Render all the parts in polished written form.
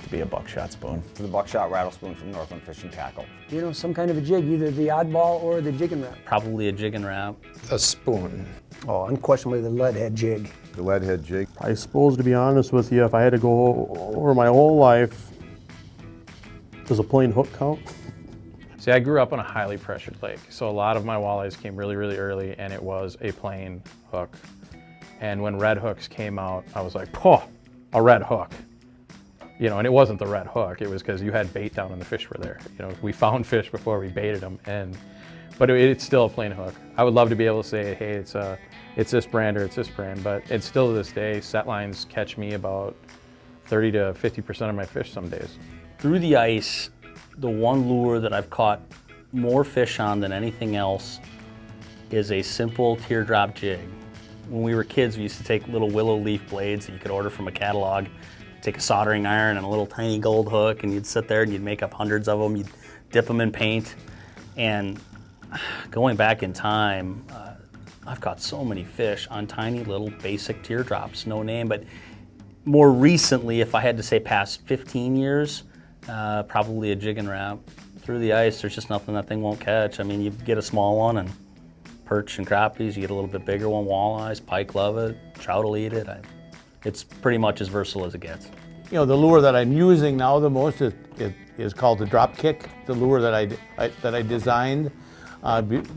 have to be a buckshot spoon. The buckshot rattle spoon from Northland Fishing Tackle. You know, some kind of a jig, either the oddball or the jig and wrap. Probably a jig and wrap. A spoon. Oh, unquestionably the lead head jig. The lead head jig. I suppose, to be honest with you, if I had to go over my whole life, does a plain hook count? See, I grew up on a highly pressured lake, so a lot of my walleyes came really, really early, and it was a plain hook. And when red hooks came out, I was like, oh, a red hook. You know, and it wasn't the red hook, it was because you had bait down and the fish were there. You know, we found fish before we baited them, but it's still a plain hook. I would love to be able to say, hey, it's this brand or it's this brand, but it's still to this day, set lines catch me about 30 to 50% of my fish some days. Through the ice, the one lure that I've caught more fish on than anything else is a simple teardrop jig. When we were kids, we used to take little willow leaf blades that you could order from a catalog, take a soldering iron and a little tiny gold hook, and you'd sit there and you'd make up hundreds of them. You'd dip them in paint. And going back in time, I've caught so many fish on tiny little basic teardrops, no name. But more recently, if I had to say past 15 years, probably a jig and wrap. Through the ice, there's just nothing that thing won't catch. I mean, you get a small one and perch and crappies, you get a little bit bigger one, walleyes, pike love it, trout will eat it. It's pretty much as versatile as it gets. You know, the lure that I'm using now the most is called the drop kick, the lure that I designed.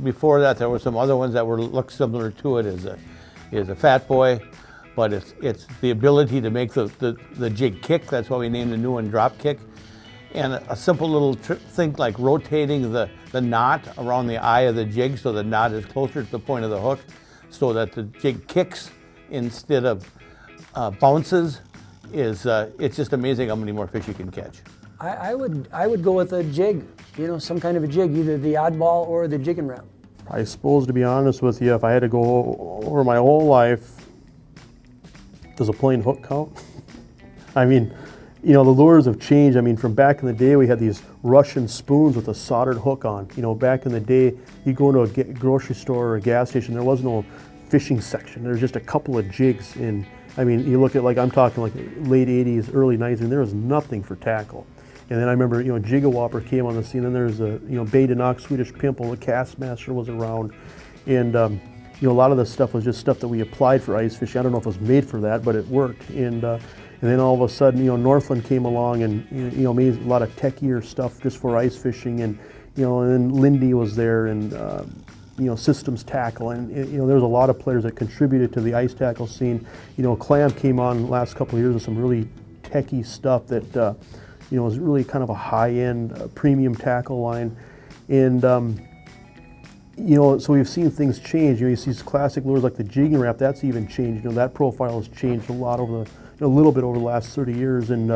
Before that, there were some other ones that look similar to it. Is a Fat Boy, but it's the ability to make the jig kick. That's why we named the new one drop kick. And a simple little thing like rotating the knot around the eye of the jig so the knot is closer to the point of the hook, so that the jig kicks instead of bounces. It's just amazing how many more fish you can catch. I would go with a jig, you know, some kind of a jig, either the oddball or the jig and wrap. I suppose, to be honest with you, if I had to go over my whole life, does a plain hook count? I mean, you know, the lures have changed. I mean, from back in the day, we had these Russian spoons with a soldered hook on. You know, back in the day, you go into a grocery store or a gas station, there was no fishing section. There was just a couple of jigs in. I mean, you look at, like, I'm talking like late 80s, early 90s, and there was nothing for tackle. And then I remember, you know, Jigga Whopper came on the scene, and there's a, you know, Bait and Ox, Swedish Pimple, the Castmaster was around. And, you know, a lot of the stuff was just stuff that we applied for ice fishing. I don't know if it was made for that, but it worked. And then all of a sudden, you know, Northland came along and, you know, made a lot of techier stuff just for ice fishing. And, you know, and then Lindy was there, and, you know, Systems Tackle. And, you know, there was a lot of players that contributed to the ice tackle scene. You know, Clam came on the last couple of years with some really techie stuff that, you know, was really kind of a high-end premium tackle line. And, you know, so we've seen things change. You know, you see these classic lures like the jig and wrap, that's even changed. You know, that profile has changed a lot over a little bit over the last 30 years. And,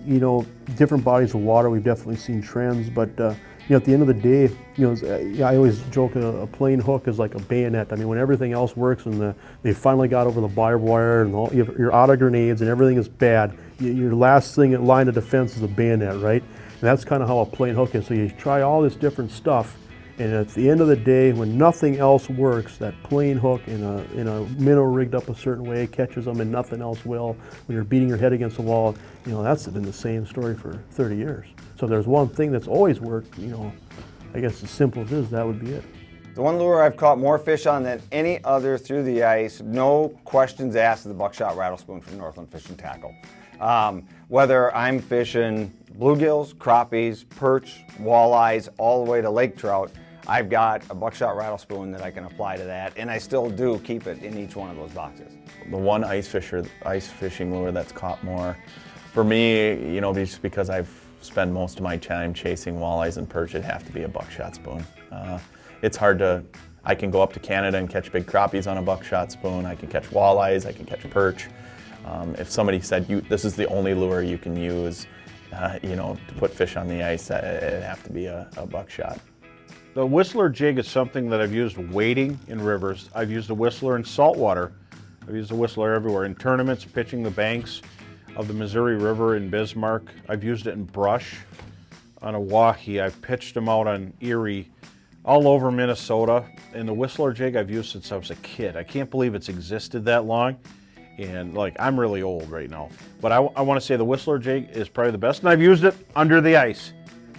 you know, different bodies of water, we've definitely seen trends. But, you know, at the end of the day, you know, I always joke a plain hook is like a bayonet. I mean, when everything else works and they finally got over the barbed wire and you're out of grenades and everything is bad, your last thing in line of defense is a bayonet, right? And that's kind of how a plain hook is. So you try all this different stuff, and at the end of the day, when nothing else works, that plain hook in a minnow rigged up a certain way catches them, and nothing else will. When you're beating your head against the wall, you know, that's been the same story for 30 years. So if there's one thing that's always worked, you know, I guess as simple as this, that would be it. The one lure I've caught more fish on than any other through the ice, no questions asked, is the buckshot rattle spoon from Northland Fishing Tackle. Whether I'm fishing bluegills, crappies, perch, walleyes, all the way to lake trout, I've got a buckshot rattle spoon that I can apply to that, and I still do keep it in each one of those boxes. The one ice fishing lure that's caught more, for me, you know, just because I've spent most of my time chasing walleyes and perch, it'd have to be a buckshot spoon. It's hard to, I can go up to Canada and catch big crappies on a buckshot spoon, I can catch walleyes, I can catch perch. If somebody said, this is the only lure you can use, you know, to put fish on the ice, it'd have to be a buckshot. The Whistler jig is something that I've used wading in rivers. I've used a Whistler in saltwater. I've used a Whistler everywhere. In tournaments, pitching the banks of the Missouri River in Bismarck. I've used it in brush on Oahe. I've pitched them out on Erie, all over Minnesota. And the Whistler jig I've used since I was a kid. I can't believe it's existed that long. And like, I'm really old right now, but I want to say the Whistler jig is probably the best, and I've used it under the ice.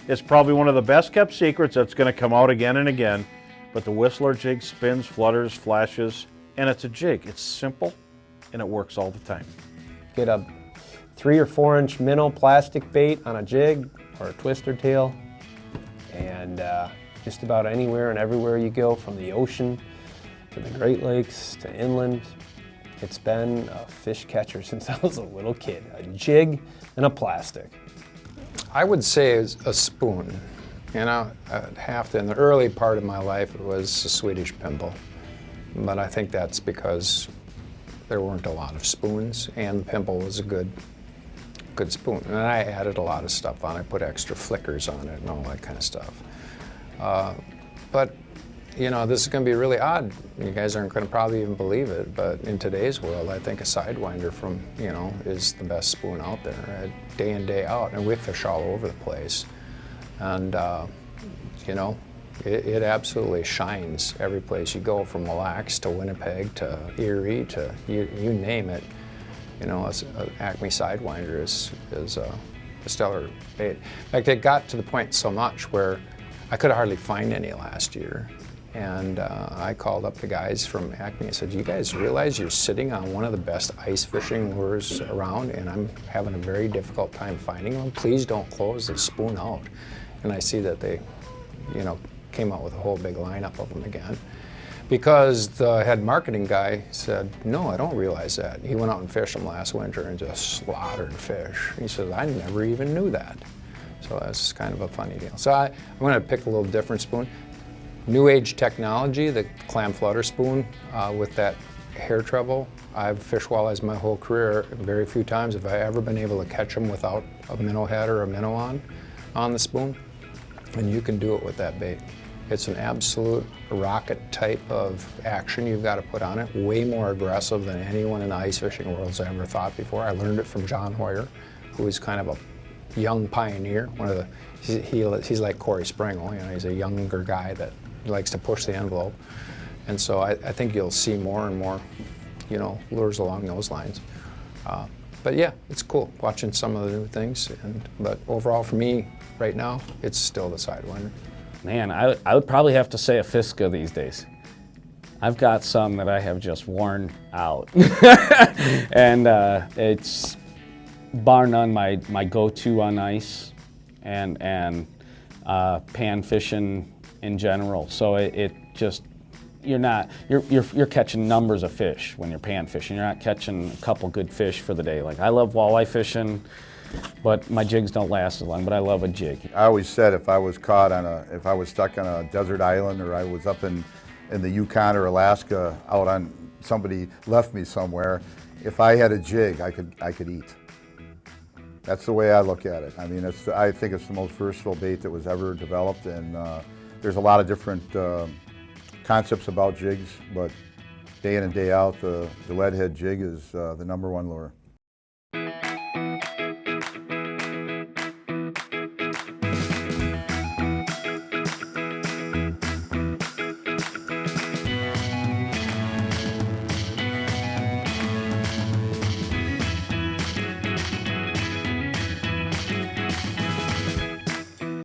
It's probably one of the best kept secrets that's going to come out again and again. But the Whistler jig spins, flutters, flashes, and it's a jig. It's simple, and it works all the time. Get a 3 or 4 inch minnow plastic bait on a jig or a twister tail, and just about anywhere and everywhere you go, from the ocean to the Great Lakes to inland, it's been a fish catcher since I was a little kid. A jig and a plastic. I would say it's a spoon. You know, I'd have to, in the early part of my life, it was a Swedish pimple. But I think that's because there weren't a lot of spoons, and the pimple was a good spoon. And I added a lot of stuff on it, put extra flickers on it and all that kind of stuff. But, you know, this is going to be really odd. You guys aren't going to probably even believe it, but in today's world, I think a Sidewinder from, you know, is the best spoon out there, day in, day out. And we fish all over the place. And, you know, it absolutely shines every place you go, from Mille Lacs to Winnipeg to Erie to you name it. You know, an Acme Sidewinder is a stellar bait. In fact, it got to the point so much where I could hardly find any last year. And I called up the guys from Acme and said, "You guys realize you're sitting on one of the best ice fishing lures around, and I'm having a very difficult time finding them. Please don't close this spoon out." And I see that they, you know, came out with a whole big lineup of them again. Because the head marketing guy said, "No, I don't realize that." He went out and fished them last winter and just slaughtered fish. He says, "I never even knew that." So that's kind of a funny deal. So I'm going to pick a little different spoon. New age technology, the clam flutter spoon with that hair treble. I've fished walleyes my whole career. Very few times have I ever been able to catch them without a minnow head or a minnow on the spoon. And you can do it with that bait. It's an absolute rocket type of action you've got to put on it. Way more aggressive than anyone in the ice fishing world's ever thought before. I learned it from John Hoyer, who is kind of a young pioneer. He's like Corey Springle. You know, he's a younger guy that likes to push the envelope. And so I think you'll see more and more, you know, lures along those lines. But yeah, it's cool watching some of the new things. But overall, for me, right now, it's still the Sidewinder. Man, I would probably have to say a Fiska these days. I've got some that I have just worn out. And it's bar none my go-to on ice and pan fishing in general. So it just, you're catching numbers of fish when you're pan fishing. You're not catching a couple good fish for the day. Like, I love walleye fishing, but my jigs don't last as long, but I love a jig. I always said if I was stuck on a desert island, or I was up in the Yukon or Alaska out on, somebody left me somewhere, if I had a jig, I could eat. That's the way I look at it. I mean, I think it's the most versatile bait that was ever developed, and there's a lot of different concepts about jigs, but day in and day out, the leadhead jig is the #1 lure.